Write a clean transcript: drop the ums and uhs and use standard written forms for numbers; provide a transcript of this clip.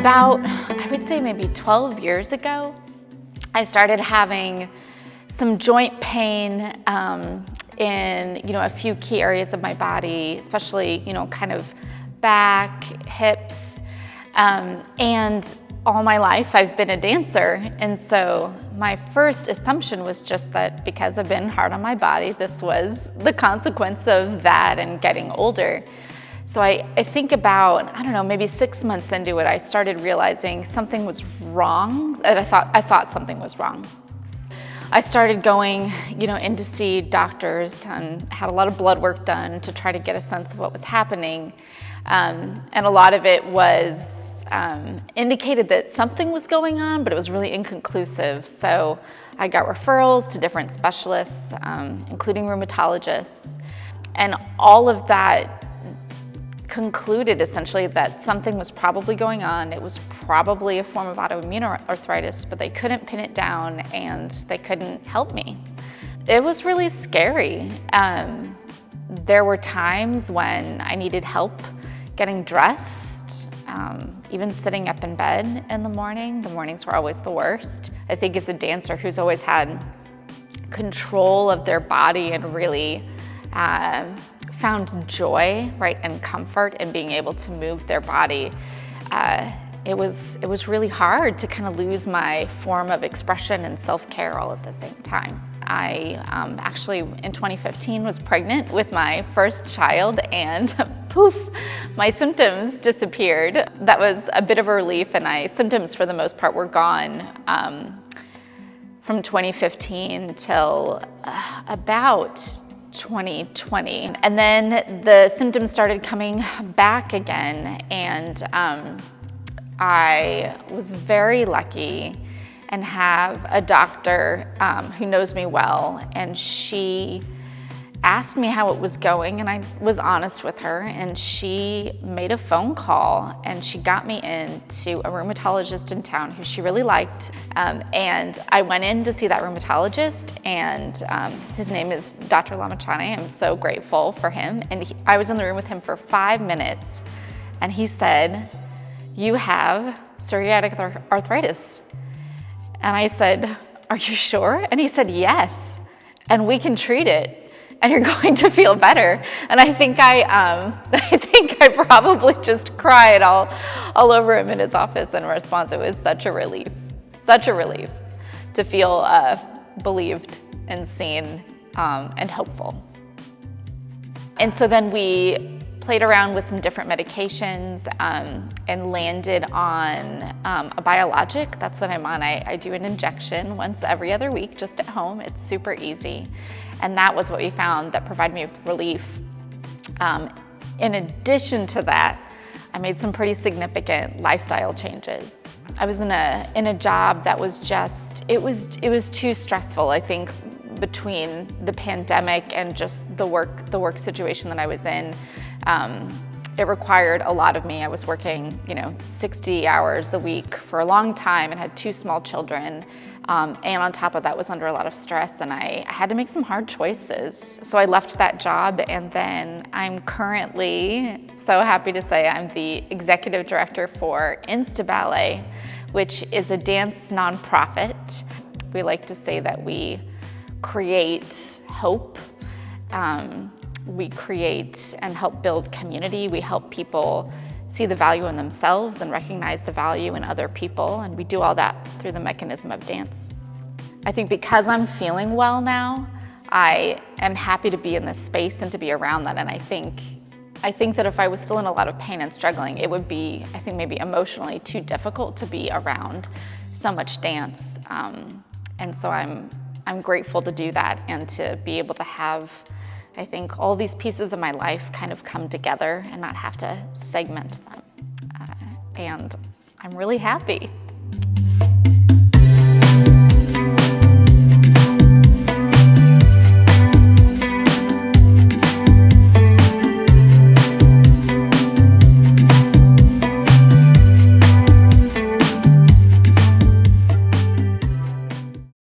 About, I would say maybe 12 years ago, I started having some joint pain in, a few key areas of my body, especially, kind of back, hips, and all my life I've been a dancer. And so my first assumption was just that because I've been hard on my body, this was the consequence of that and getting older. So I think about, maybe 6 months into it, I started realizing something was wrong, and I thought something was wrong. I started going, in to see doctors and had a lot of blood work done to try to get a sense of what was happening. And a lot of it was indicated that something was going on, but it was really inconclusive. So I got referrals to different specialists, including rheumatologists. And all of that concluded essentially that something was probably going on. It was probably a form of autoimmune arthritis, but they couldn't pin it down and they couldn't help me. It was really scary. There were times when I needed help getting dressed, even sitting up in bed in the morning. The mornings were always the worst. I think as a dancer who's always had control of their body and really found joy, right, and comfort in being able to move their body, it was really hard to kind of lose my form of expression and self-care all at the same time. I actually in 2015 was pregnant with my first child, and poof, my symptoms disappeared. That was a bit of a relief, and my symptoms for the most part were gone from 2015 till about 2020. And then the symptoms started coming back again, and I was very lucky and have a doctor who knows me well, and she asked me how it was going, and I was honest with her, and she made a phone call and she got me into a rheumatologist in town who she really liked, and I went in to see that rheumatologist, and his name is Dr. Lamachani. I'm so grateful for him, and I was in the room with him for 5 minutes, and he said, "You have psoriatic arthritis." And I said, "Are you sure?" And he said, "Yes, and we can treat it, and you're going to feel better." And I think I probably just cried all over him in his office in response. It was such a relief to feel believed and seen and hopeful. And so then we played around with some different medications and landed on a biologic. That's what I'm on. I do an injection once every other week just at home. It's super easy. And that was what we found that provided me with relief. In addition to that, I made some pretty significant lifestyle changes. I was in a job that was just, it was too stressful, I think, between the pandemic and just the work situation that I was in. It required a lot of me. I was working, 60 hours a week for a long time and had 2 small children. And on top of that was under a lot of stress, and I had to make some hard choices. So I left that job, and then I'm currently so happy to say I'm the executive director for Insta Ballet, which is a dance nonprofit. We like to say that we create hope. We create and help build community. We help people see the value in themselves and recognize the value in other people, and we do all that through the mechanism of dance. I think because I'm feeling well now, I am happy to be in this space and to be around that, and I think that if I was still in a lot of pain and struggling, it would be, I think, maybe emotionally too difficult to be around so much dance. And so I'm grateful to do that and to be able to have, I think, all these pieces of my life kind of come together and not have to segment them. And I'm really happy.